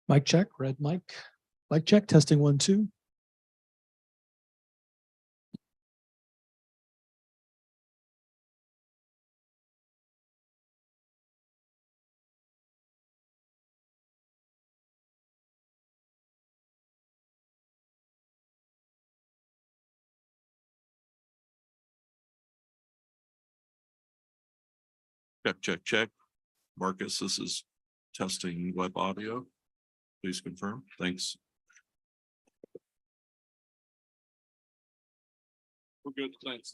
Mic check, red mic. Mic check, testing 1, 2. Check, check, check. Marcus, this is testing web audio. Please confirm. Thanks. We're good, thanks.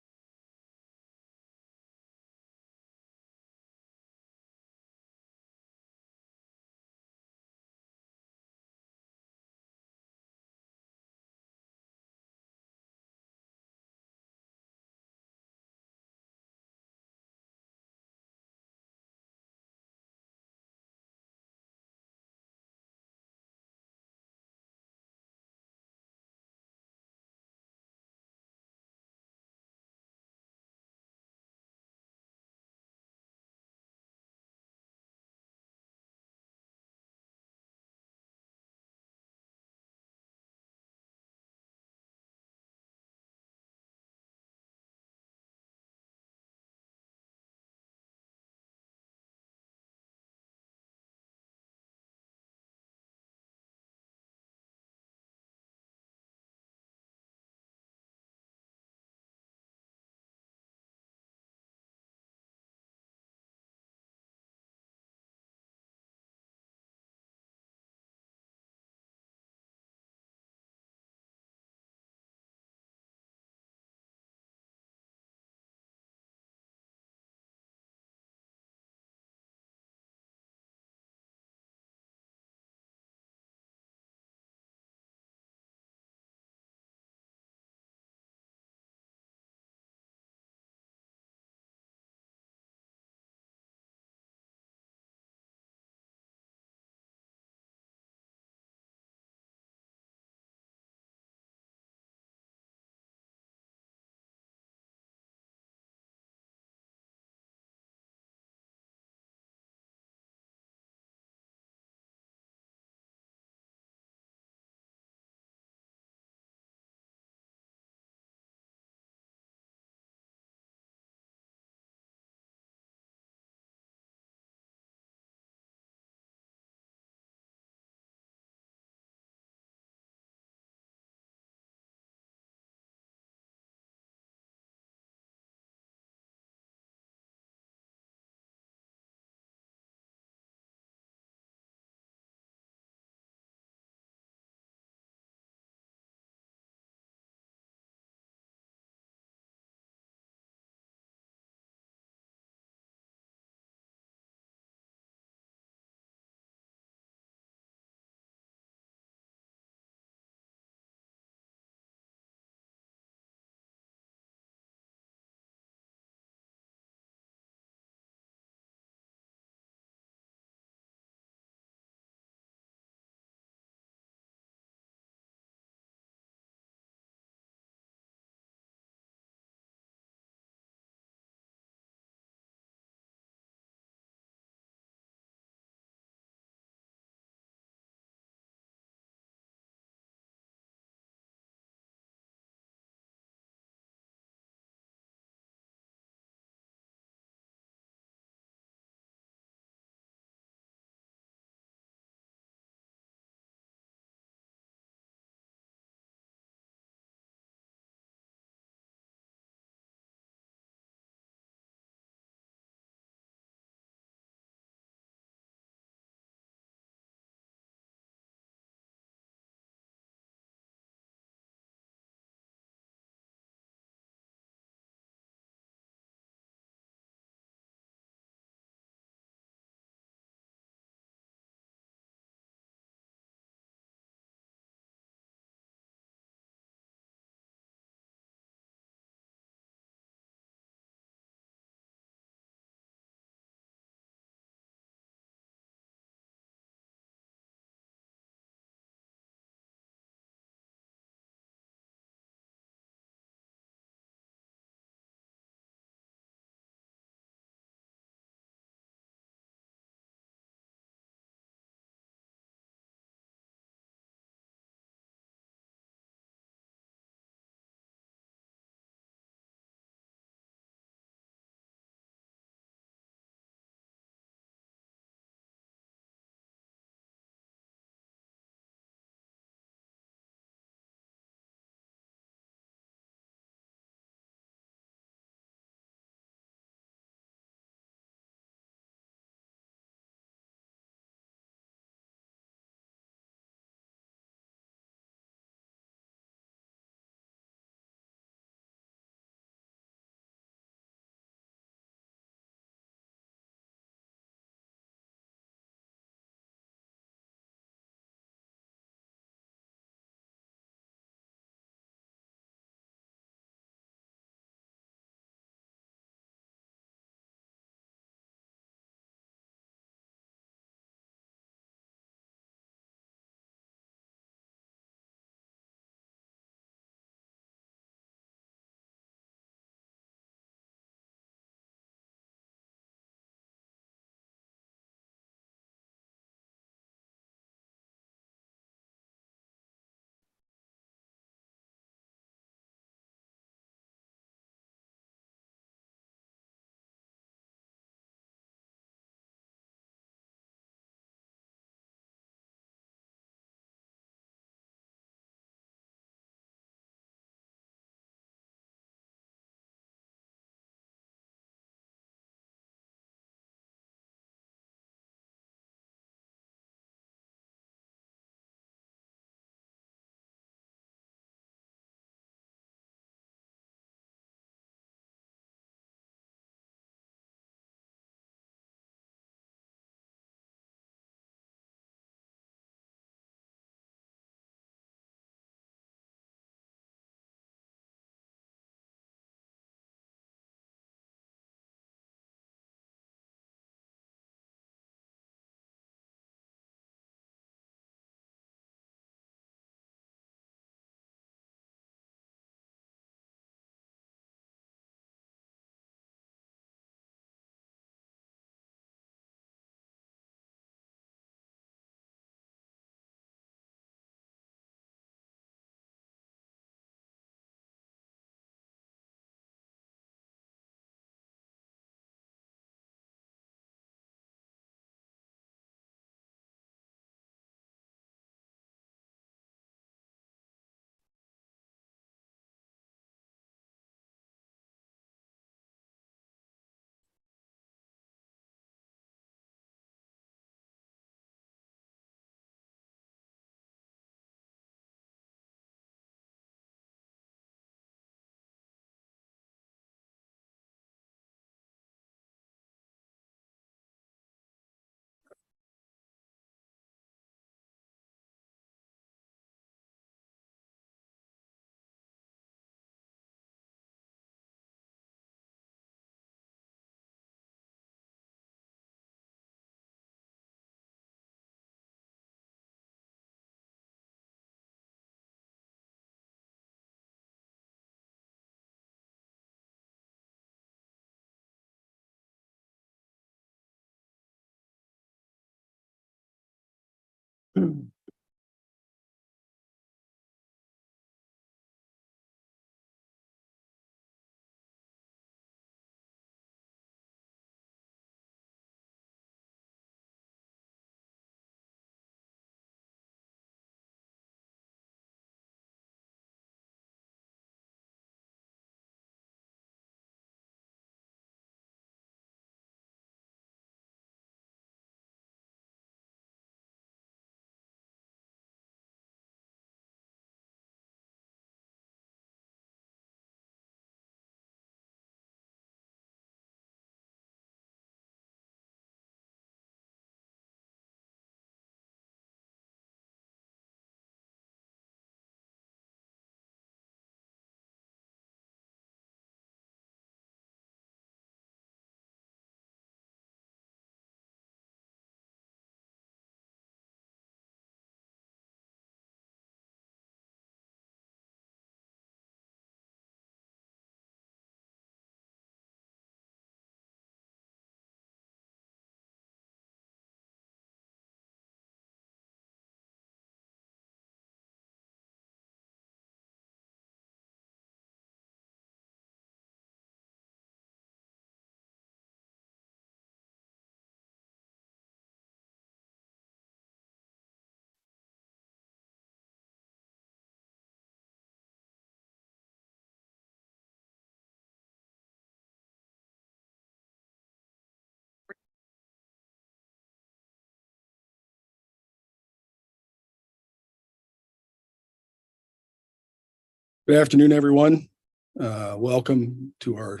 Good afternoon, everyone. Welcome to our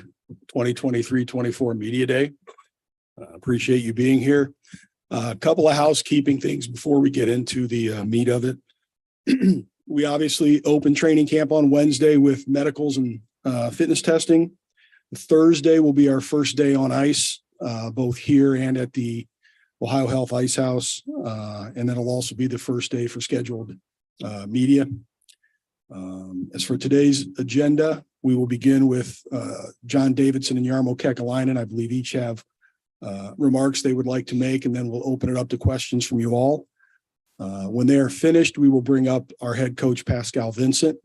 2023-24 Media Day. Appreciate you being here. A couple of housekeeping things before we get into the meat of it. We obviously open training camp on Wednesday with medicals and fitness testing. Thursday will be our first day on ice, both here and at the Ohio Health Ice House. And then it'll also be the first day for scheduled media. As for today's agenda, we will begin with John Davidson and Jarmo Kekalainen. I believe each have remarks they would like to make, and then we'll open it up to questions from you all. When they are finished, we will bring up our head coach, Pascal Vincent,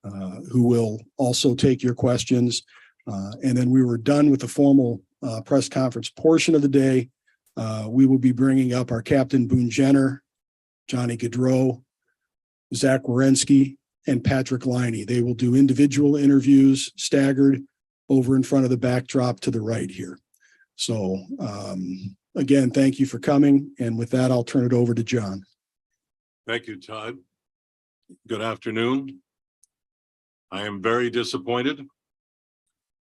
who will also take your questions. And then we were done with the formal press conference portion of the day. We will be bringing up our captain, Boone Jenner, Johnny Gaudreau, Zach Wierenski, and Patrick Liney. They will do individual interviews staggered over in front of the backdrop to the right here. So again, thank you for coming. And with that, I'll turn it over to John. Thank you, Todd. Good afternoon. I am very disappointed.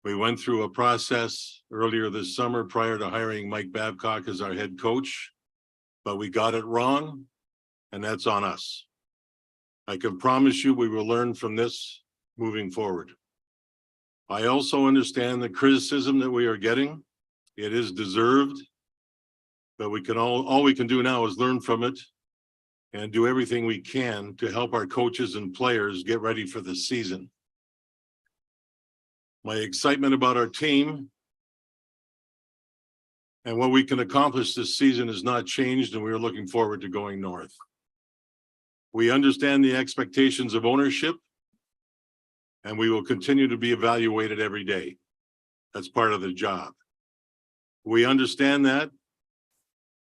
We went through a process earlier this summer prior to hiring Mike Babcock as our head coach, but we got it wrong, and that's on us. I can promise you we will learn from this moving forward. I also understand the criticism that we are getting. It is deserved, but we can all we can do now is learn from it and do everything we can to help our coaches and players get ready for the season. My excitement about our team and what we can accomplish this season has not changed, and we are looking forward to going north. We understand the expectations of ownership, and we will continue to be evaluated every day. That's part of the job. We understand that,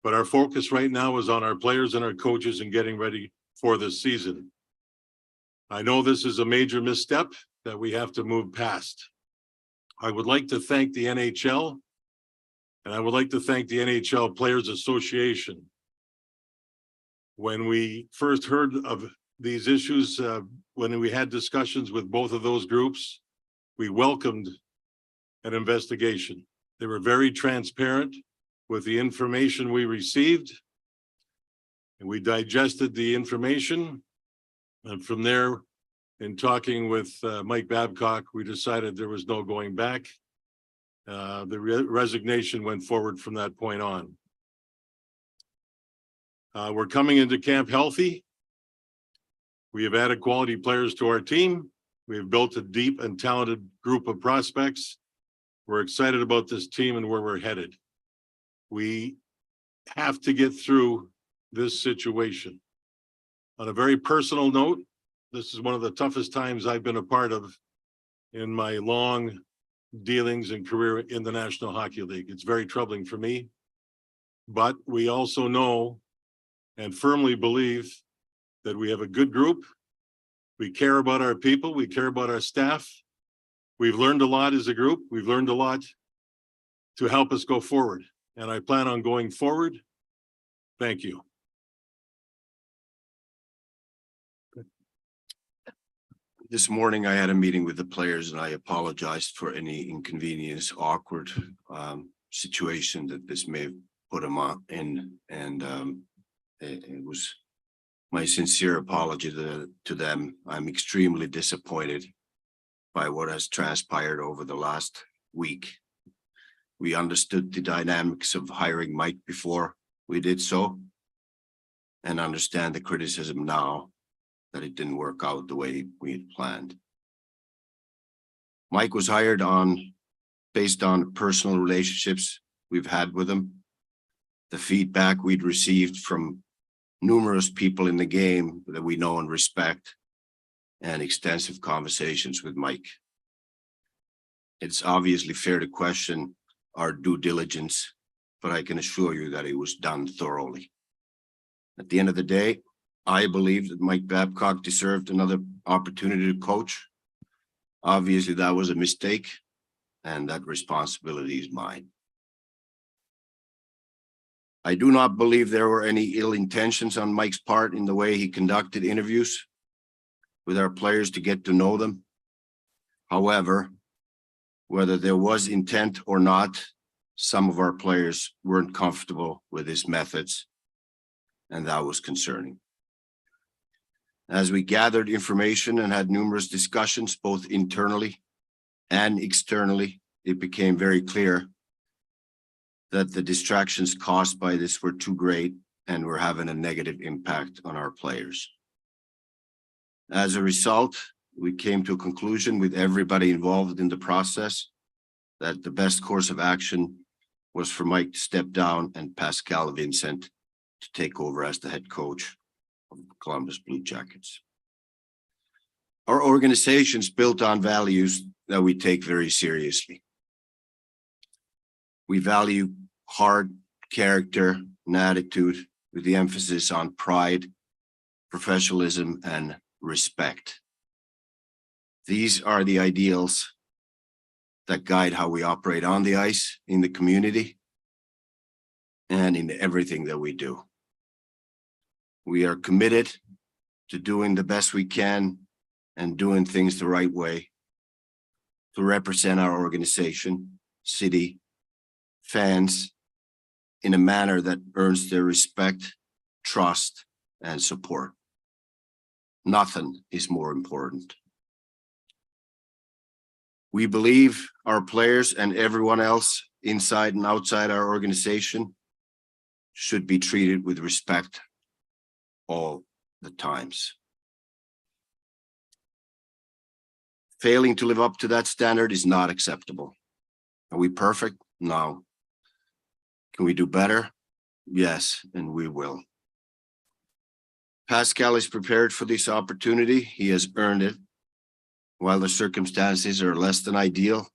but our focus right now is on our players and our coaches and getting ready for this season. I know this is a major misstep that we have to move past. I would like to thank the NHL, and I would like to thank the NHL Players Association. When we first heard of these issues, when we had discussions with both of those groups, we welcomed an investigation. They were very transparent with the information we received, and we digested the information. And from there, in talking with Mike Babcock, we decided there was no going back. The resignation went forward from that point on. We're coming into camp healthy. We have added quality players to our team. We have built a deep and talented group of prospects. We're excited about this team and where we're headed. We have to get through this situation. On a very personal note, this is one of the toughest times I've been a part of in my long dealings and career in the National Hockey League. It's very troubling for me, but we also know and firmly believe that we have a good group. We care about our people. We care about our staff. We've learned a lot as a group. We've learned a lot to help us go forward, and I plan on going forward. Thank you. This morning, I had a meeting with the players, and I apologized for any inconvenience, awkward situation that this may have put them in. And it was my sincere apology to them. I'm extremely disappointed by what has transpired over the last week. We understood the dynamics of hiring Mike before we did so, and understand the criticism now that it didn't work out the way we had planned. Mike was hired based on personal relationships we've had with him, the feedback we'd received from numerous people in the game that we know and respect, and extensive conversations with Mike. It's obviously fair to question our due diligence, but I can assure you that it was done thoroughly. At the end of the day, I believe that Mike Babcock deserved another opportunity to coach. Obviously, that was a mistake, and that responsibility is mine. I do not believe there were any ill intentions on Mike's part in the way he conducted interviews. with our players to get to know them. However, whether there was intent or not, some of our players weren't comfortable with his methods, and that was concerning. As we gathered information and had numerous discussions, both internally and externally, it became very clear that the distractions caused by this were too great and were having a negative impact on our players. As a result, we came to a conclusion with everybody involved in the process that the best course of action was for Mike to step down and Pascal Vincent to take over as the head coach of Columbus Blue Jackets. Our organization is built on values that we take very seriously. We value hard character and attitude with the emphasis on pride, professionalism, and respect. These are the ideals that guide how we operate on the ice, in the community, and in everything that we do. We are committed to doing the best we can and doing things the right way to represent our organization, city, fans in a manner that earns their respect, trust, and support. Nothing is more important. We believe our players and everyone else inside and outside our organization should be treated with respect all the times. Failing to live up to that standard is not acceptable. Are we perfect? No. Can we do better? Yes, and we will. Pascal is prepared for this opportunity. He has earned it. While the circumstances are less than ideal,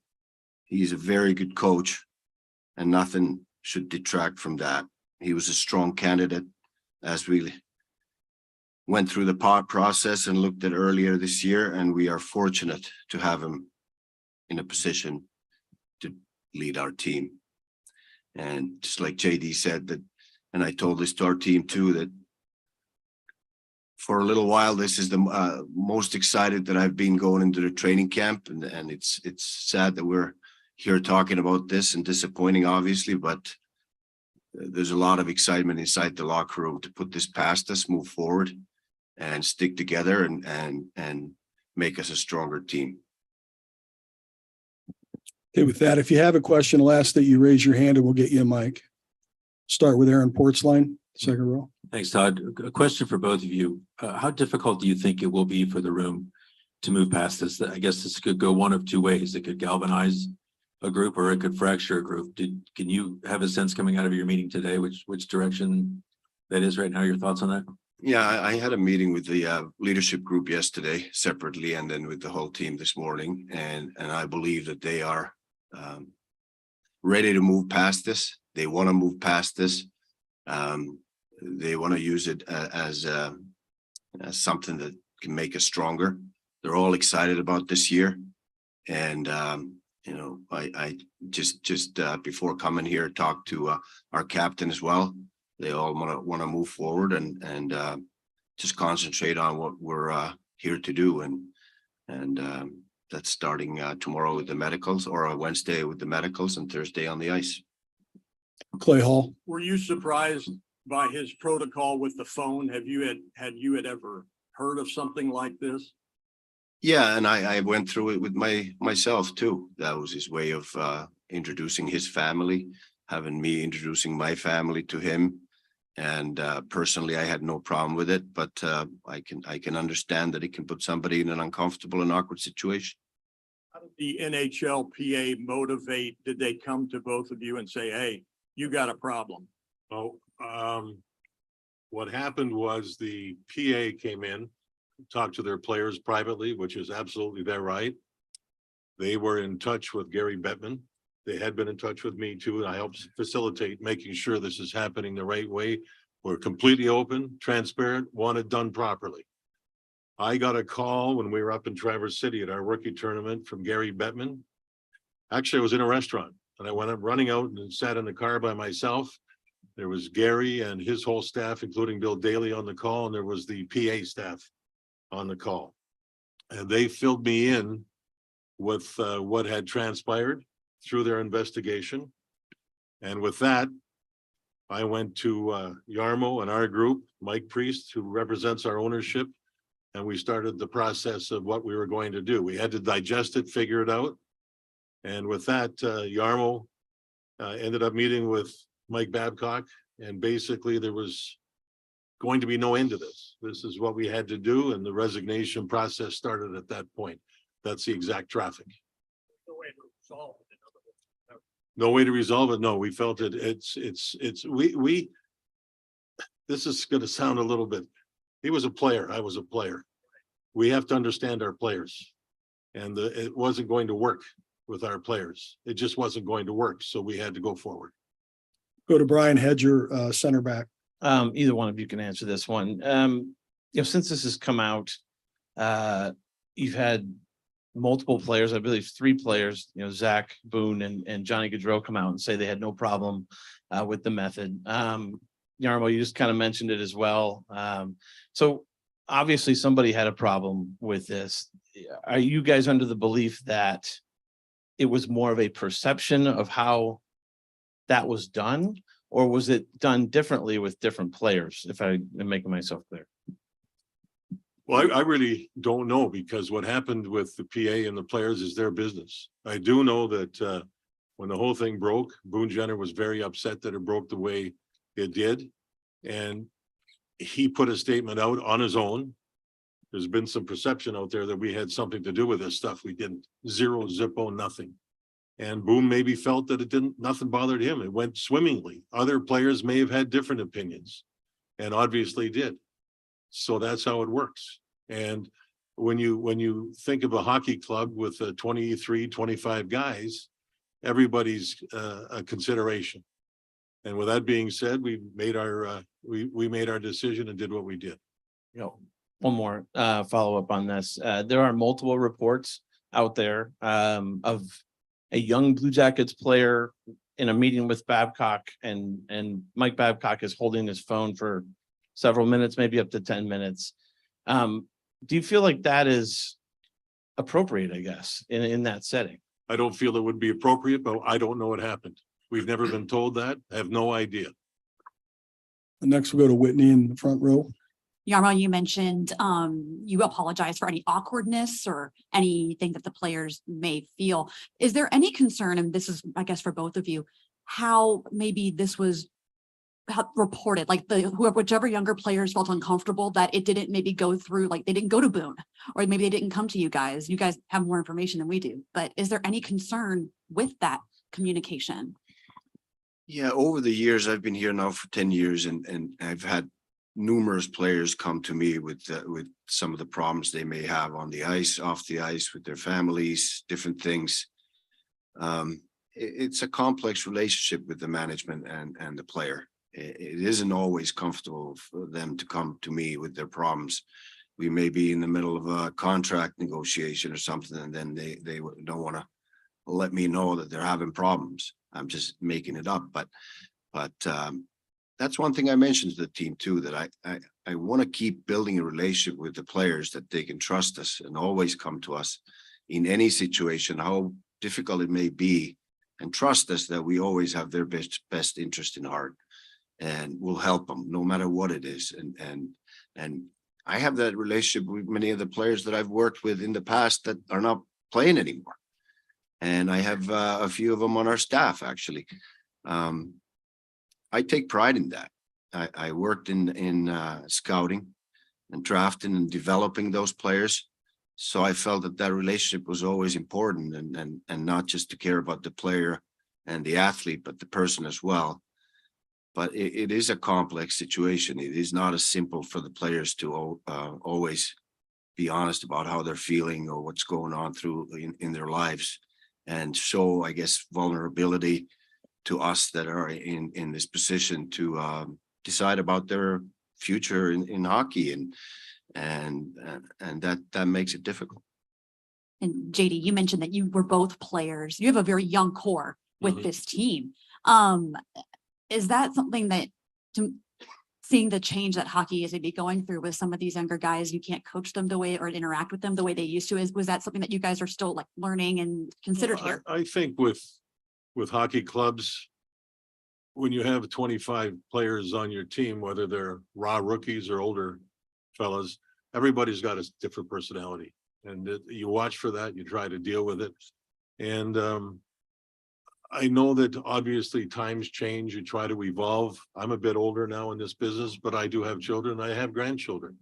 he's a very good coach, and nothing should detract from that. He was a strong candidate as we went through the process and looked at earlier this year, and we are fortunate to have him in a position to lead our team. And just like JD said, that, and I told this to our team too, that for a little while, this is the most excited that I've been going into the training camp. And it's sad that we're here talking about this and disappointing, obviously, but there's a lot of excitement inside the locker room to put this past us, move forward, and stick together and make us a stronger team. Okay, with that, if you have a question, I'll ask that you raise your hand and we'll get you a mic. Start with Aaron Portsline, second row. Thanks, Todd. A question for both of you. How difficult do you think it will be for the room to move past this? I guess this could go one of two ways. It could galvanize a group or it could fracture a group. Can you have a sense coming out of your meeting today, which direction that is right now? Your thoughts on that? Yeah, I had a meeting with the leadership group yesterday separately, and then with the whole team this morning. And I believe that they are ready to move past this. They want to move past this. They want to use it as something that can make us stronger. They're all excited about this year. And, you know, I just before coming here, talked to our captain as well. They all want to move forward and just concentrate on what we're here to do. And that's starting tomorrow with the medicals, or Wednesday with the medicals, and Thursday on the ice. Clay Hall. Were you surprised by his protocol with the phone? Had you ever heard of something like this? Yeah, and I went through it with myself too. That was his way of introducing his family, having me introducing my family to him. And personally, I had no problem with it, but I can understand that it can put somebody in an uncomfortable and awkward situation. How did the NHLPA motivate? Did they come to both of you and say, "Hey, you got a problem"? Oh, what happened was the PA came in, talked to their players privately, which is absolutely their right. They were in touch with Gary Bettman. They had been in touch with me too, and I helped facilitate making sure this is happening the right way. We're completely open, transparent, want it done properly. I got a call when we were up in Traverse City at our rookie tournament from Gary Bettman. Actually, I was in a restaurant and I went up running out and sat in the car by myself. There was Gary and his whole staff, including Bill Daly, on the call, and there was the PA staff on the call. And they filled me in with what had transpired through their investigation. And with that, I went to Jarmo and our group, Mike Priest, who represents our ownership. And we started the process of what we were going to do. We had to digest it, figure it out. And with that, Jarmo ended up meeting with Mike Babcock, and basically there was going to be no end to this. This is what we had to do, and the resignation process started at that point. That's the exact traffic. No way to resolve it. No way to resolve it. No, we felt it. We. This is going to sound a little bit. He was a player. I was a player. We have to understand our players, and it wasn't going to work with our players. It just wasn't going to work. So we had to go forward. Go to Brian Hedger, center back. Either one of you can answer this one. Since this has come out, you've had multiple players, I believe 3 players, Zach Boone and Johnny Gaudreau come out and say they had no problem with the method. Jarmo, you just kind of mentioned it as well. So obviously somebody had a problem with this. Are you guys under the belief that it was more of a perception of how that was done, or was it done differently with different players, if I'm making myself clear? Well, I really don't know, because what happened with the PA and the players is their business. I do know that when the whole thing broke, Boone Jenner was very upset that it broke the way it did. And he put a statement out on his own. There's been some perception out there that we had something to do with this stuff. We didn't. Zero, zippo, nothing. And Boone maybe felt that nothing bothered him. It went swimmingly. Other players may have had different opinions, and obviously did. So that's how it works. And when you think of a hockey club with 23, 25 guys, everybody's a consideration. And with that being said, we made our decision and did what we did. One more follow up on this. There are multiple reports out there of a young Blue Jackets player in a meeting with Babcock, and Mike Babcock is holding his phone for several minutes, maybe up to 10 minutes. Do you feel like that is appropriate, I guess, in that setting? I don't feel it would be appropriate, but I don't know what happened. We've never been told that. I have no idea. And next we'll go to Whitney in the front row. Jarmo, you mentioned you apologize for any awkwardness or anything that the players may feel. Is there any concern, and this is, I guess, for both of you, how maybe this was reported, like whichever younger players felt uncomfortable that it didn't maybe go through, like they didn't go to Boone, or maybe they didn't come to you guys. You guys have more information than we do, but is there any concern with that communication? Yeah, over the years, I've been here now for 10 years, and I've had numerous players come to me with some of the problems they may have on the ice, off the ice, with their families, different things. It's a complex relationship with the management and the player. It isn't always comfortable for them to come to me with their problems. We may be in the middle of a contract negotiation or something, and then they don't want to let me know that they're having problems. I'm just making it up, but that's one thing I mentioned to the team too, that I want to keep building a relationship with the players, that they can trust us and always come to us in any situation, how difficult it may be, and trust us that we always have their best interest in heart, and we'll help them no matter what it is. And I have that relationship with many of the players that I've worked with in the past that are not playing anymore. And I have a few of them on our staff, actually. I take pride in that. I worked in scouting and drafting and developing those players. So I felt that relationship was always important, and not just to care about the player and the athlete, but the person as well. But it is a complex situation. It is not as simple for the players to always be honest about how they're feeling or what's going on in their lives, and show, I guess, vulnerability to us that are in this position to decide about their future in hockey, and that makes it difficult. And JD, you mentioned that you were both players. You have a very young core with this team. Is that something that seeing the change that hockey is maybe going through with some of these younger guys, you can't coach them the way or interact with them the way they used to. Was that something that you guys are still like learning and considered Well, here? I think with hockey clubs, when you have 25 players on your team, whether they're raw rookies or older fellas, everybody's got a different personality. And you watch for that, you try to deal with it. And I know that obviously times change, you try to evolve. I'm a bit older now in this business, but I do have children, I have grandchildren.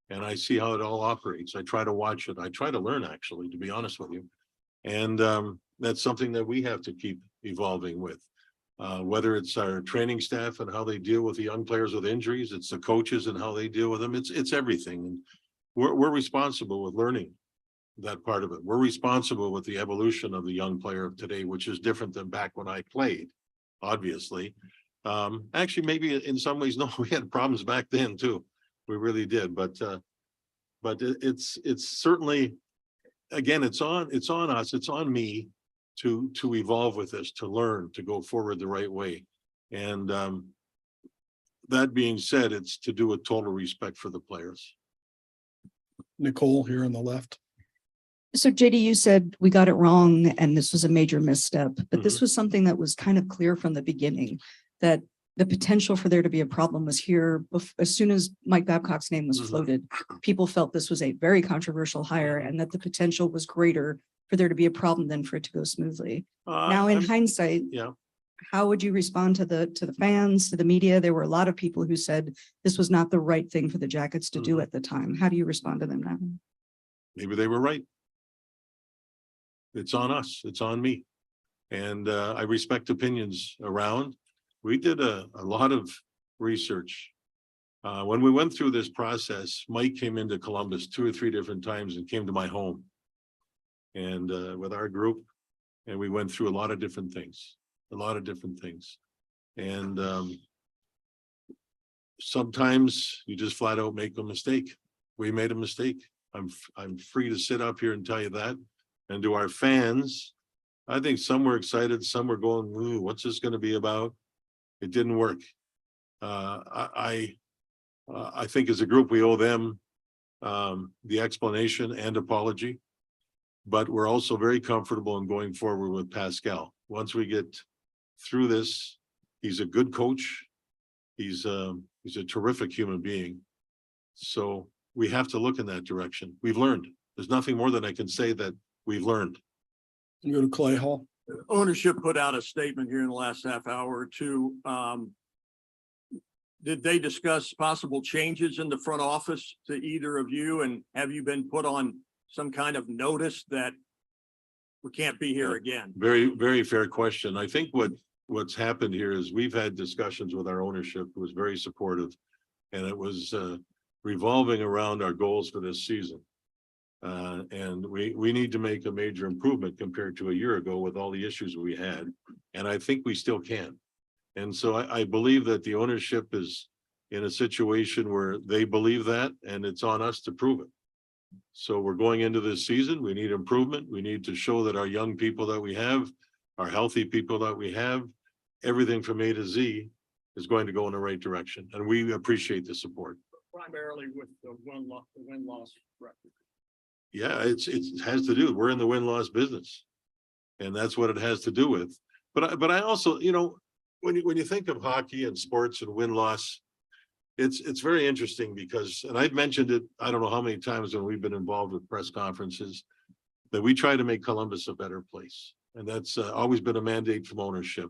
And I see how it all operates. I try to watch it. I try to learn, actually, to be honest with you. And that's something that we have to keep evolving with. Whether it's our training staff and how they deal with the young players with injuries, it's the coaches and how they deal with them. It's everything. And we're responsible with learning that part of it. We're responsible with the evolution of the young player of today, which is different than back when I played, obviously. Actually, maybe in some ways, no, we had problems back then too. We really did. But it's certainly, again, it's on us, it's on me to evolve with this, to learn, to go forward the right way. And that being said, it's to do with total respect for the players. Nicole here on the left. So JD, you said we got it wrong and this was a major misstep, but this was something that was kind of clear from the beginning, that the potential for there to be a problem was here. As soon as Mike Babcock's name was floated, people felt this was a very controversial hire and that the potential was greater for there to be a problem than for it to go smoothly. Now, in hindsight, Yeah. how would you respond to the fans, to the media? There were a lot of people who said this was not the right thing for the Jackets to do at the time. How do you respond to them now? Maybe they were right. It's on us. It's on me. And I respect opinions around. We did a lot of research. When we went through this process, Mike came into Columbus 2 or 3 different times and came to my home. And with our group, and we went through a lot of different things. And sometimes you just flat out make a mistake. We made a mistake. I'm free to sit up here and tell you that. And to our fans, I think some were excited, some were going, ooh, what's this going to be about? It didn't work. I think as a group, we owe them the explanation and apology. But we're also very comfortable in going forward with Pascal. Once we get through this, he's a good coach. He's a terrific human being. So we have to look in that direction. We've learned. There's nothing more than I can say that we've learned. You go to Clay Hall. Ownership put out a statement here in the last half hour or two. Did they discuss possible changes in the front office to either of you? And have you been put on some kind of notice that we can't be here again? Very, very fair question. I think what's happened here is we've had discussions with our ownership, who was very supportive, and it was revolving around our goals for this season. And we need to make a major improvement compared to a year ago with all the issues we had. And I think we still can. And so I believe that the ownership is in a situation where they believe that, and it's on us to prove it. So we're going into this season. We need improvement. We need to show that our young people that we have, our healthy people that we have, everything from A to Z is going to go in the right direction. And we appreciate the support. Primarily with the win-loss record. Yeah, it has to do. We're in the win-loss business. And that's what it has to do with. But I also, you know, when you think of hockey and sports and win-loss, it's very interesting because, and I've mentioned it, I don't know how many times when we've been involved with press conferences, that we try to make Columbus a better place. And that's always been a mandate from ownership.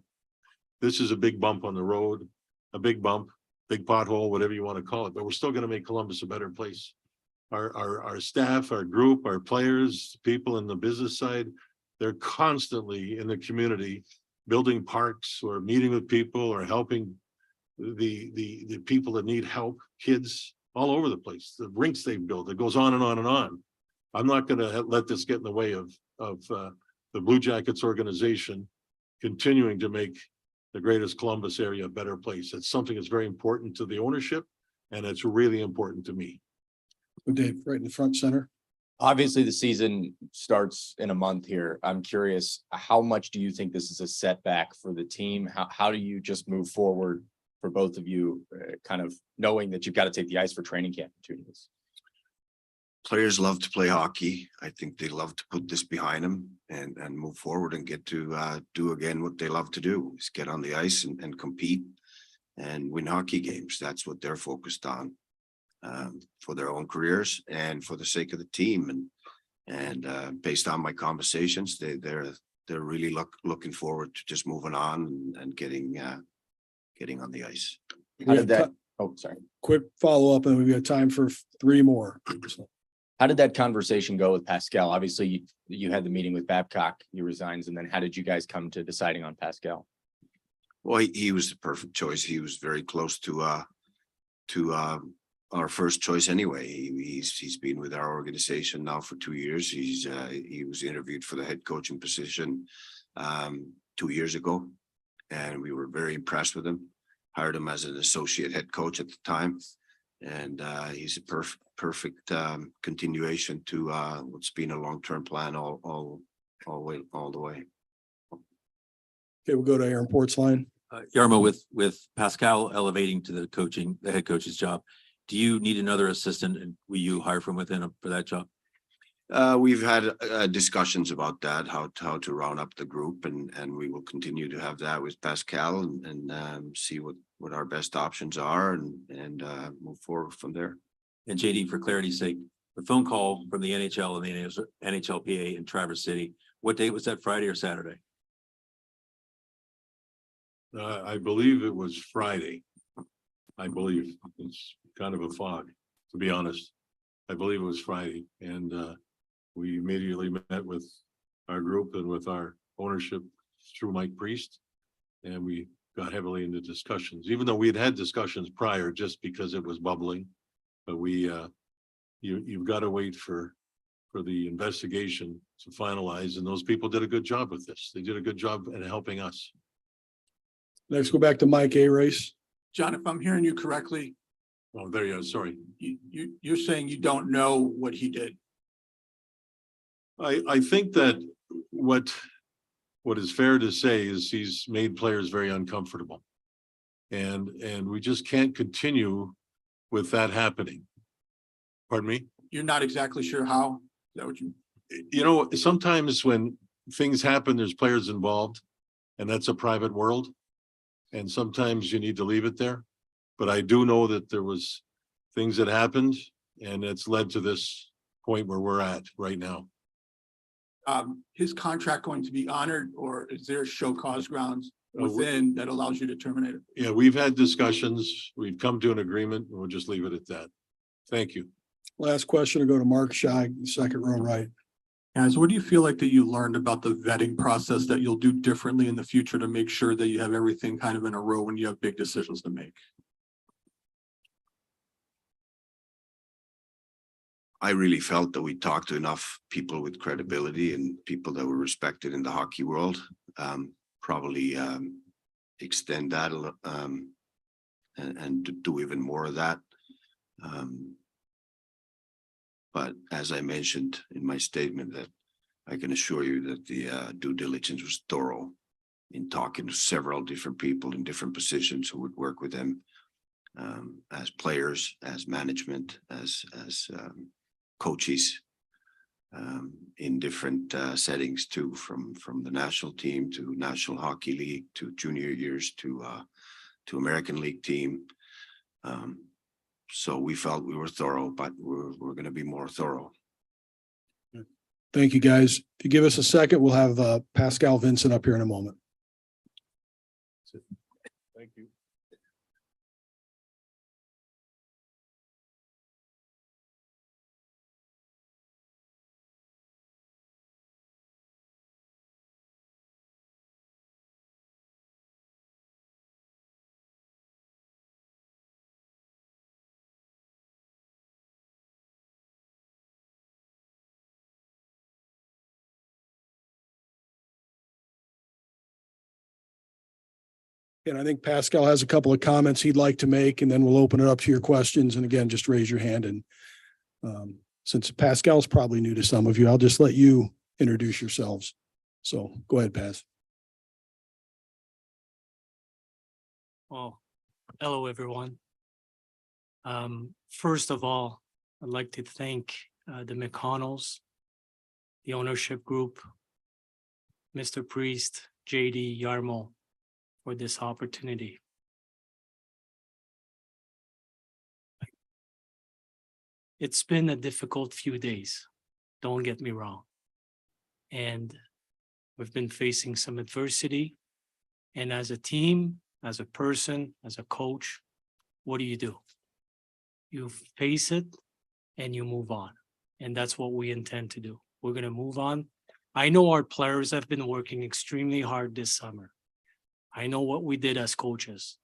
This is a big bump on the road, a big bump, big pothole, whatever you want to call it, but we're still going to make Columbus a better place. Our staff, our group, our players, people in the business side, they're constantly in the community building parks or meeting with people or helping the people that need help, kids all over the place, the rinks they've built. It goes on and on and on. I'm not going to let this get in the way of the Blue Jackets organization continuing to make the greatest Columbus area a better place. It's something that's very important to the ownership, and it's really important to me. Dave, right in the front center. Obviously, the season starts in a month here. I'm curious, how much do you think this is a setback for the team? How do you just move forward for both of you, kind of knowing that you've got to take the ice for training camp in 2 days? Players love to play hockey. I think they love to put this behind them and move forward and get to do again what they love to do, is get on the ice and compete and win hockey games. That's what they're focused on for their own careers and for the sake of the team. And based on my conversations, they're really looking forward to just moving on and getting on the ice. How did that? Oh, sorry. Quick follow-up, and we've got time for 3 more. How did that conversation go with Pascal? Obviously, you had the meeting with Babcock, he resigns, and then how did you guys come to deciding on Pascal? Well, he was the perfect choice. He was very close to our first choice anyway. He's been with our organization now for 2 years. He was interviewed for the head coaching position 2 years ago, and we were very impressed with him. Hired him as an associate head coach at the time, and he's a perfect continuation to what's been a long-term plan all the way. Okay, we'll go to Aaron Port's line. Jarmo, with Pascal elevating to the head coach's job, do you need another assistant, and will you hire from within for that job? We've had discussions about that, how to round up the group, and we will continue to have that with Pascal and see what our best options are and move forward from there. And JD, for clarity's sake, the phone call from the NHL and the NHLPA in Traverse City, what date was that, Friday or Saturday? I believe it was Friday. I believe it's kind of a fog, to be honest. I believe it was Friday, and we immediately met with our group and with our ownership through Mike Priest, and we got heavily into discussions, even though we had discussions prior, just because it was bubbling. But you've got to wait for the investigation to finalize, and those people did a good job with this. They did a good job at helping us. Next, go back to Mike A. Race. John, if I'm hearing you correctly, Oh, there you go. Sorry. you're saying you don't know what he did. I think that what is fair to say is he's made players very uncomfortable. And we just can't continue with that happening. Pardon me? You're not exactly sure how? Is that what you? Sometimes when things happen, there's players involved, and that's a private world. And sometimes you need to leave it there. But I do know that there was things that happened, and it's led to this point where we're at right now. His contract going to be honored, or is there show cause grounds within that allows you to terminate it? Yeah, we've had discussions. We've come to an agreement, and we'll just leave it at that. Thank you. Last question will go to Mark Scheig, second row right. Guys, what do you feel like that you learned about the vetting process that you'll do differently in the future to make sure that you have everything kind of in a row when you have big decisions to make? I really felt that we talked to enough people with credibility and people that were respected in the hockey world. Probably extend that and do even more of that. But as I mentioned in my statement, that I can assure you that the due diligence was thorough in talking to several different people in different positions who would work with them as players, as management, as coaches in different settings too, from the national team to National Hockey League to junior years to American League team. So we felt we were thorough, but we're going to be more thorough. Thank you, guys. If you give us a second, we'll have Pascal Vincent up here in a moment. Thank you. And I think Pascal has a couple of comments he'd like to make, and then we'll open it up to your questions. And again, just raise your hand. And since Pascal's probably new to some of you, I'll just let you introduce yourselves. So go ahead, Pas. Well, Hello, everyone. First of all, I'd like to thank the McConnells, the ownership group, Mr. Priest, JD, Jarmo, for this opportunity. It's been a difficult few days, don't get me wrong. And we've been facing some adversity. And as a team, as a person, as a coach, what do? You face it and you move on. And that's what we intend to do. We're going to move on. I know our players have been working extremely hard this summer. I know what we did as coaches.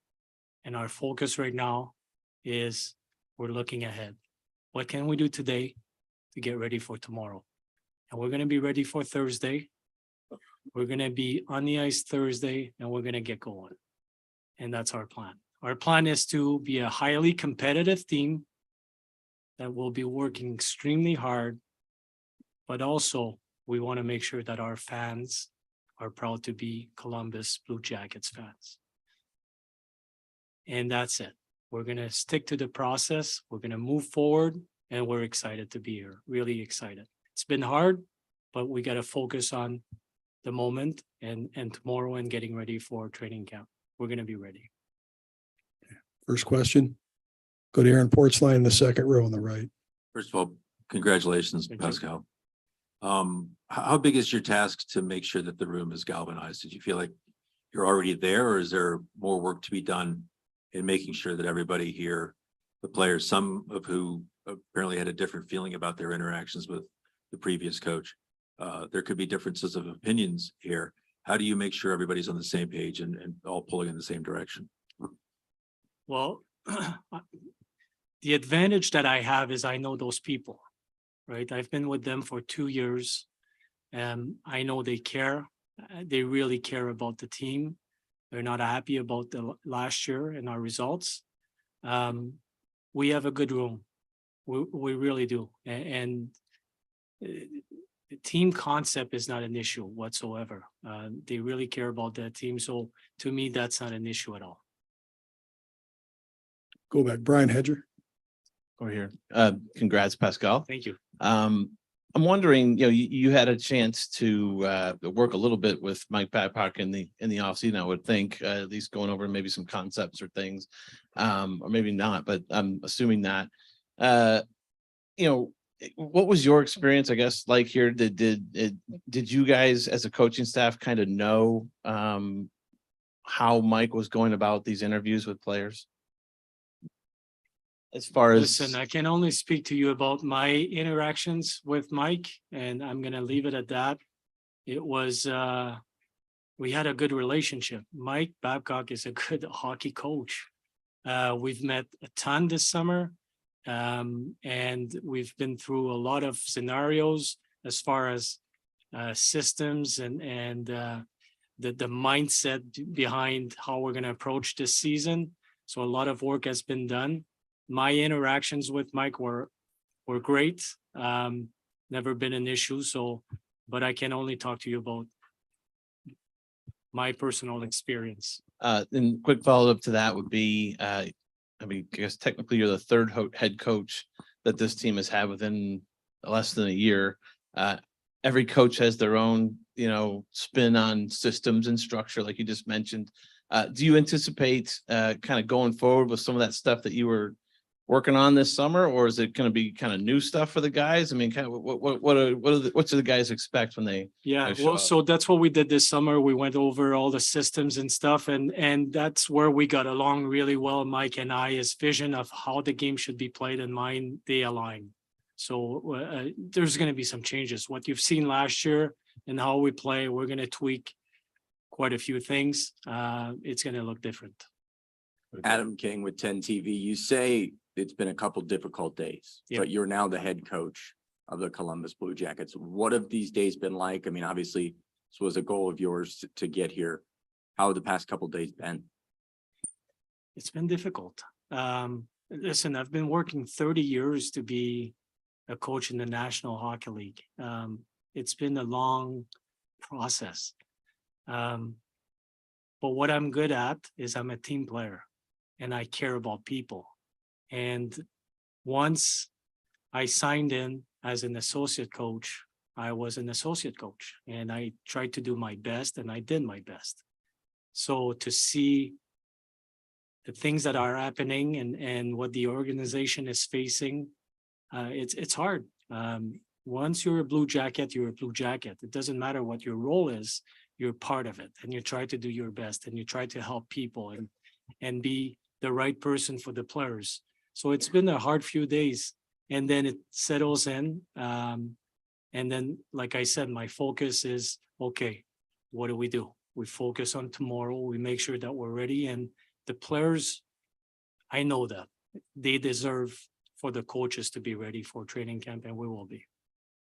And our focus right now is we're looking ahead. What can we do today to get ready for tomorrow? And we're going to be ready for Thursday. We're going to be on the ice Thursday and we're going to get going. And that's our plan. Our plan is to be a highly competitive team that will be working extremely hard, but also we want to make sure that our fans are proud to be Columbus Blue Jackets fans. And that's it. We're going to stick to the process. We're going to move forward and we're excited to be here, really excited. It's been hard, but we got to focus on the moment and tomorrow and getting ready for training camp. We're going to be ready. First question. Go to Aaron Portzline in the second row on the right. First of all, congratulations, Thank you. Pascal. How big is your task to make sure that the room is galvanized? Did you feel like you're already there, or is there more work to be done in making sure that everybody here, the players, some of who apparently had a different feeling about their interactions with the previous coach, there could be differences of opinions here. How do you make sure everybody's on the same page and all pulling in the same direction? Well, the advantage that I have is I know those people, right? I've been with them for 2 years. And I know they care. They really care about the team. They're not happy about the last year and our results. We have a good room. We really do. And the team concept is not an issue whatsoever. They really care about that team. So to me, that's not an issue at all. Go back, Brian Hedger. Over here. Congrats, Pascal. Thank you. I'm wondering, you had a chance to work a little bit with Mike Babcock in the offseason, I would think, at least going over maybe some concepts or things, or maybe not, but I'm assuming that. What was your experience, I guess, like here? Did you guys as a coaching staff kind of know how Mike was going about these interviews with players? As far as Listen, I can only speak to you about my interactions with Mike, and I'm going to leave it at that. It was, we had a good relationship. Mike Babcock is a good hockey coach. We've met a ton this summer, and we've been through a lot of scenarios as far as systems and the mindset behind how we're going to approach this season. So a lot of work has been done. My interactions with Mike were great. Never been an issue. So, but I can only talk to you about my personal experience. and quick follow-up to that would be, I guess technically you're the third head coach that this team has had within less than a year. Every coach has their own, spin on systems and structure, like you just mentioned. Do you anticipate kind of going forward with some of that stuff that you were working on this summer, or is it going to be kind of new stuff for the guys? I mean, kind of what do the guys expect when they? Yeah, show well, up? so that's what we did this summer. We went over all the systems and stuff, and that's where we got along really well. Mike and I, his vision of how the game should be played and mine, they align. So there's going to be some changes. What you've seen last year and how we play, we're going to tweak quite a few things. It's going to look different. Adam King with 10 TV, you say it's been a couple difficult days, Yeah. but you're now the head coach of the Columbus Blue Jackets. What have these days been like? I mean, obviously, this was a goal of yours to get here. How have the past couple days been? It's been difficult. Listen, I've been working 30 years to be a coach in the National Hockey League. It's been a long process. But what I'm good at is I'm a team player. and I care about people. And once I signed in as an associate coach, I was an associate coach and I tried to do my best and I did my best. So to see the things that are happening and what the organization is facing, it's hard. Once you're a Blue Jacket, you're a Blue Jacket. It doesn't matter what your role is, you're part of it and you try to do your best and you try to help people and be the right person for the players. So it's been a hard few days and then it settles in. And then, like I said, my focus is, okay, what do? We focus on tomorrow. We make sure that we're ready. And the players, I know that they deserve for the coaches to be ready for training camp, and we will be.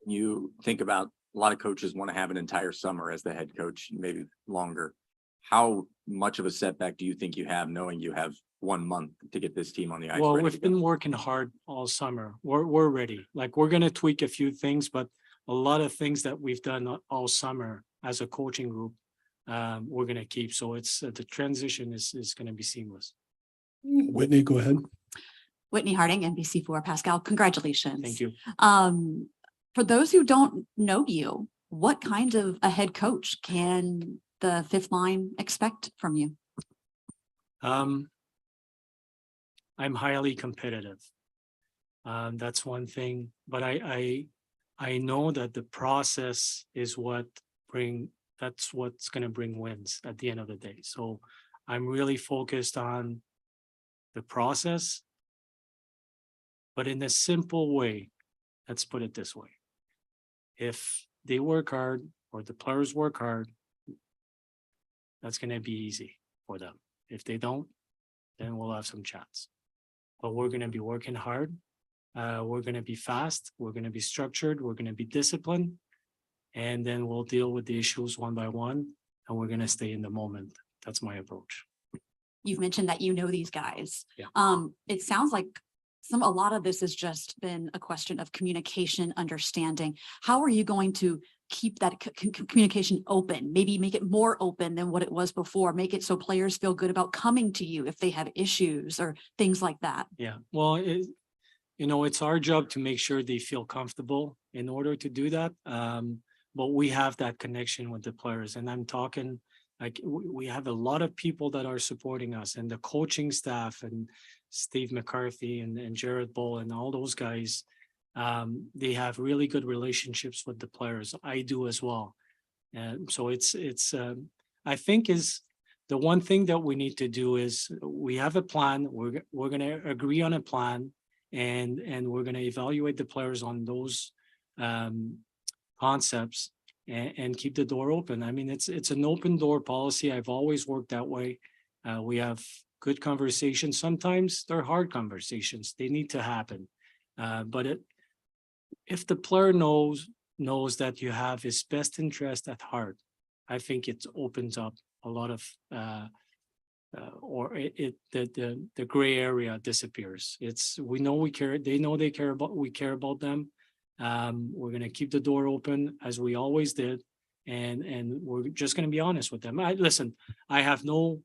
You think about a lot of coaches want to have an entire summer as the head coach, maybe longer. How much of a setback do you think you have knowing you have 1 month to get this team on the ice? Well, ready to we've go? been working hard all summer. We're ready. Like, we're going to tweak a few things, but a lot of things that we've done all summer as a coaching group, we're going to keep. So it's the transition is going to be seamless. Whitney, go ahead. Whitney Harding, NBC4, Pascal, congratulations. Thank you. For those who don't know you, what kind of a head coach can the fifth line expect from you? I'm highly competitive. That's one thing, but I know that the process is that's what's going to bring wins at the end of the day. So I'm really focused on the process, but in a simple way. Let's put it this way. If they work hard or the players work hard, that's going to be easy for them. If they don't, then we'll have some chats. But we're going to be working hard. We're going to be fast. We're going to be structured. We're going to be disciplined. And then we'll deal with the issues one by one. And we're going to stay in the moment. That's my approach. You've mentioned that you know these guys. Yeah. It sounds like a lot of this has just been a question of communication, understanding. How are you going to keep that communication open? Maybe make it more open than what it was before. Make it so players feel good about coming to you if they have issues or things like that. Yeah. Well, it's our job to make sure they feel comfortable in order to do that. But we have that connection with the players, and I'm talking like we have a lot of people that are supporting us, and the coaching staff and Steve McCarthy and Jared Bull and all those guys. They have really good relationships with the players. I do as well. And so I think is the one thing that we need to do is we have a plan. We're going to agree on a plan, and we're going to evaluate the players on those concepts and keep the door open. I mean, it's an open door policy. I've always worked that way. We have good conversations. Sometimes they're hard conversations. They need to happen. But if the player knows that you have his best interest at heart, I think it opens up a lot of the gray area disappears. We know we care. They know we care about them. We're going to keep the door open as we always did. And we're just going to be honest with them. I have no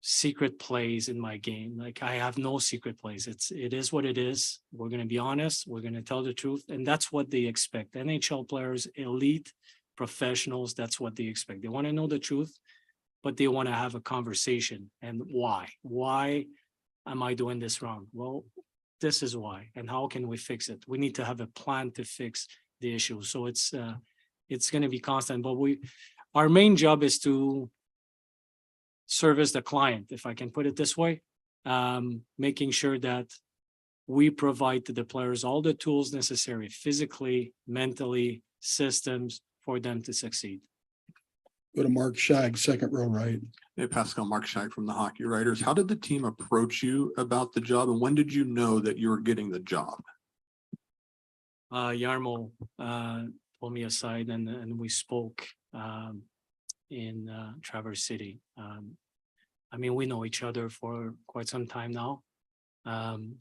secret plays in my game. Like, I have no secret plays. It is what it is. We're going to be honest. We're going to tell the truth. And that's what they expect. NHL players, elite professionals, that's what they expect. They want to know the truth, but they want to have a conversation. And why am I doing this wrong? Well, this is why. And how can we fix it? We need to have a plan to fix the issue. So it's going to be constant, but our main job is to service the client, if I can put it this way, making sure that we provide to the players all the tools necessary, physically, mentally, systems for them to succeed. Go to Mark Shag, second row right. Hey, Pascal, Mark Shag from the Hockey Writers. How did the team approach you about the job, and when did you know that you were getting the job? Jarmo pulled me aside and we spoke in Traverse City. I mean, we know each other for quite some time now.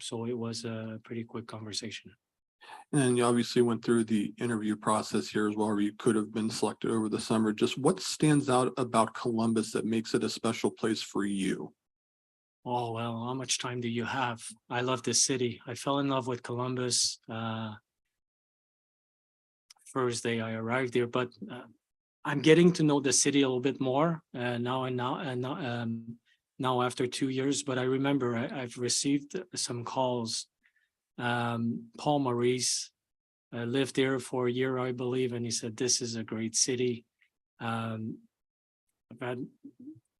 So it was a pretty quick conversation. And you obviously went through the interview process here as well, where you could have been selected over the summer. Just what stands out about Columbus that makes it a special place for you? Oh, well, how much time do you have? I love this city. I fell in love with Columbus. First day I arrived there, but I'm getting to know the city a little bit more now after 2 years. But I remember I've received some calls. Paul Maurice lived there for a year, I believe, and he said, this is a great city. I've had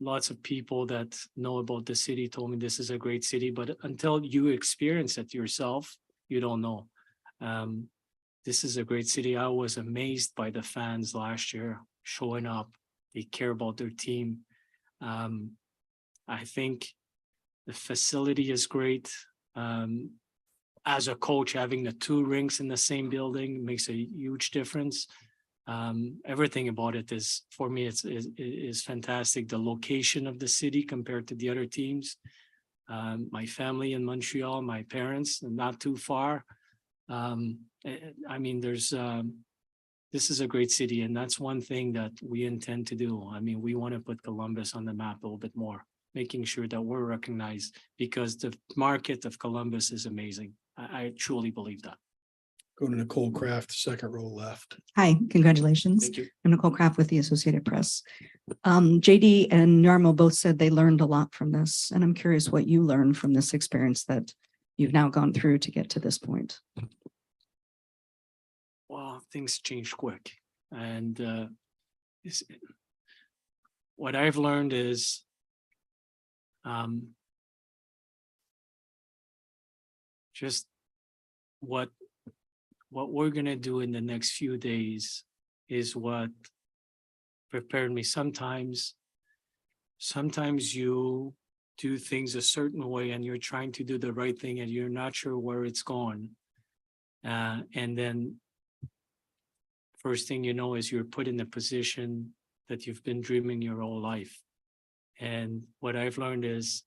lots of people that know about the city told me this is a great city, but until you experience it yourself, you don't know. This is a great city. I was amazed by the fans last year showing up. They care about their team. I think the facility is great. As a coach, having the 2 rinks in the same building makes a huge difference. Everything about it is, for me, is fantastic. The location of the city compared to the other teams. My family in Montreal, my parents, not too far. I mean, this is a great city, and that's one thing that we intend to do. I mean, we want to put Columbus on the map a little bit more, making sure that we're recognized, because the market of Columbus is amazing. I truly believe that. Go to Nicole Kraft, second row left. Hi, congratulations. Thank you. I'm Nicole Kraft with the Associated Press. JD and Jarmo both said they learned a lot from this, and I'm curious what you learned from this experience that you've now gone through to get to this point. Well, things change quick, and what I've learned is just what we're gonna do in the next few days is what prepared me. Sometimes you do things a certain way and you're trying to do the right thing and you're not sure where it's going. And then first thing you know is you're put in a position that you've been dreaming your whole life. And what I've learned is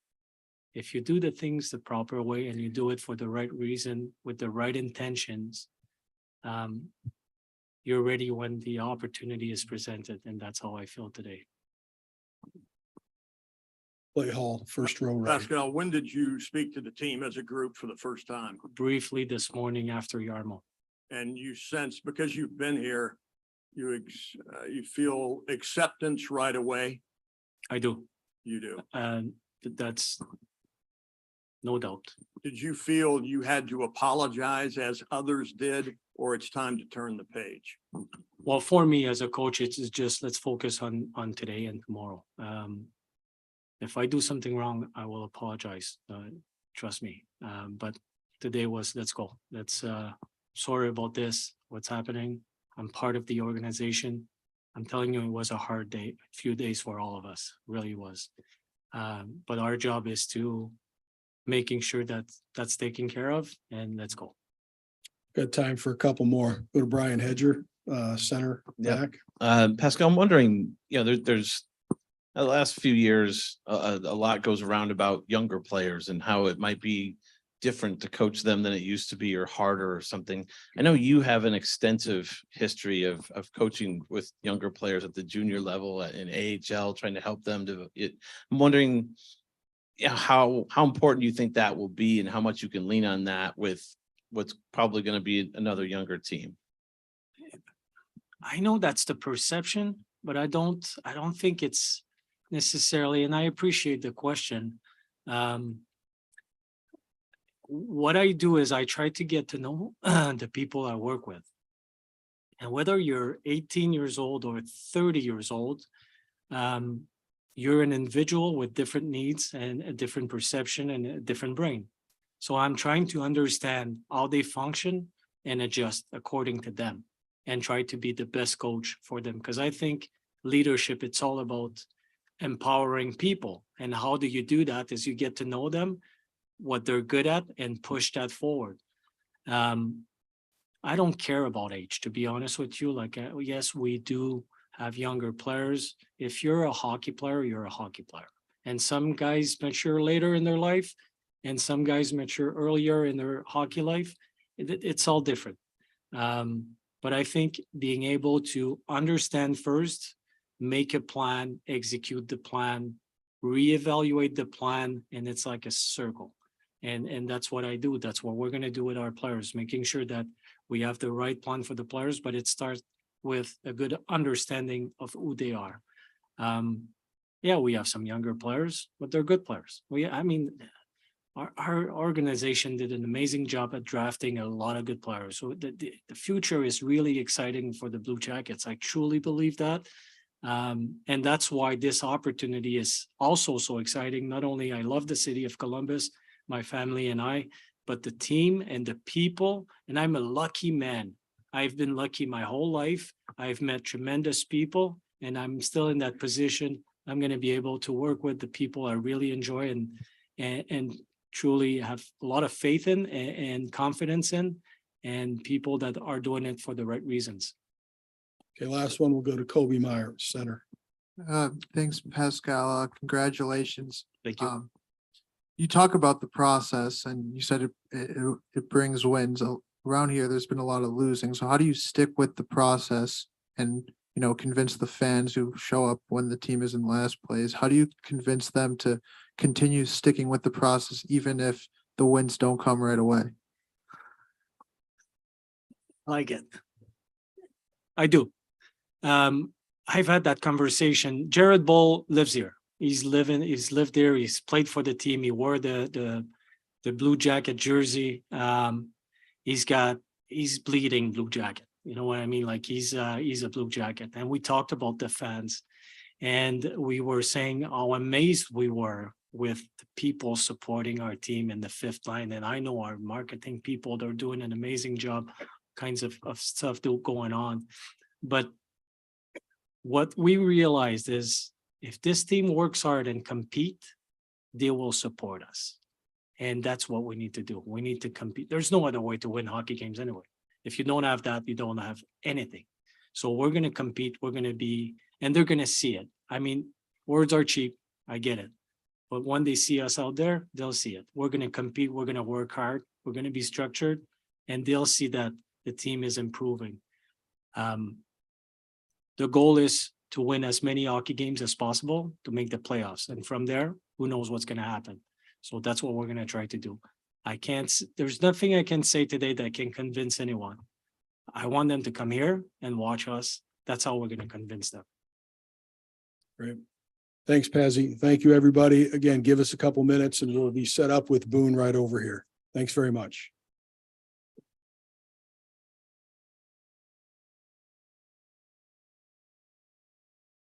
if you do the things the proper way and you do it for the right reason with the right intentions, you're ready when the opportunity is presented. And that's how I feel today. Play Hall, first row right. Pascal, when did you speak to the team as a group for the first time? Briefly this morning after Jarmo. And you sense, because you've been here, you feel acceptance right away? I do. You do. And that's no doubt. Did you feel you had to apologize as others did, or it's time to turn the page? Well, for me as a coach, it's just let's focus on today and tomorrow. If I do something wrong, I will apologize. Trust me. But today was let's go. Let's sorry about this. What's happening? I'm part of the organization. I'm telling you, it was a hard day, few days for all of us. Really was. But our job is to making sure that that's taken care of, and let's go. Got time for a couple more. Go to Brian Hedger, center Yeah. back. Pascal, I'm wondering, there's the last few years, a lot goes around about younger players and how it might be different to coach them than it used to be, or harder or something. I know you have an extensive history of coaching with younger players at the junior level in AHL, trying to help them to it. I'm wondering how important you think that will be and how much you can lean on that with what's probably going to be another younger team. I know that's the perception, but I don't think it's necessarily, and I appreciate the question. What I do is I try to get to know the people I work with. And whether you're 18 years old or 30 years old, you're an individual with different needs and a different perception and a different brain. So I'm trying to understand how they function and adjust according to them and try to be the best coach for them. Because I think leadership, it's all about empowering people. And how do you do that is you get to know them, what they're good at, and push that forward. I don't care about age, to be honest with you. Like, yes, we do have younger players. If you're a hockey player, you're a hockey player. And some guys mature later in their life, and some guys mature earlier in their hockey life. It's all different. But I think being able to understand first, make a plan, execute the plan, reevaluate the plan, and it's like a circle. And that's what I do. That's what we're gonna do with our players, making sure that we have the right plan for the players, but it starts with a good understanding of who they are. Yeah, we have some younger players, but they're good players. Our organization did an amazing job at drafting a lot of good players. So the future is really exciting for the Blue Jackets. I truly believe that. And that's why this opportunity is also so exciting. Not only I love the city of Columbus, my family and I, but the team and the people, and I'm a lucky man. I've been lucky my whole life. I've met tremendous people, and I'm still in that position. I'm going to be able to work with the people I really enjoy and truly have a lot of faith in and confidence in, and people that are doing it for the right reasons. Okay, last one, we'll go to Kobe Myers, center. Thanks, Pascal. Congratulations. Thank you. You talk about the process and you said it brings wins. Around here, there's been a lot of losing. So how do you stick with the process and, convince the fans who show up when the team is in last place? How do you convince them to continue sticking with the process, even if the wins don't come right away? I like it. I do. I've had that conversation. Jared Bull lives here. He's lived there. He's played for the team. He wore the Blue Jacket jersey. He's bleeding Blue Jacket. You know what I mean? Like he's a Blue Jacket. And we talked about the fans, and we were saying how amazed we were with the people supporting our team in the fifth line. And I know our marketing people, they're doing an amazing job, kinds of stuff going on. But what we realized is if this team works hard and compete, they will support us. And that's what we need to do. We need to compete. There's no other way to win hockey games anyway. If you don't have that, you don't have anything. So we're going to compete. We're going to be, and they're going to see it. I mean, words are cheap. I get it. But when they see us out there, they'll see it. We're going to compete. We're going to work hard. We're going to be structured, and they'll see that the team is improving. The goal is to win as many hockey games as possible to make the playoffs. And from there, who knows what's going to happen. So that's what we're going to try to do. There's nothing I can say today that can convince anyone. I want them to come here and watch us. That's how we're going to convince them. Great. Thanks, Pazzi. Thank you, everybody. Again, give us a couple minutes and we'll be set up with Boone right over here. Thanks very much.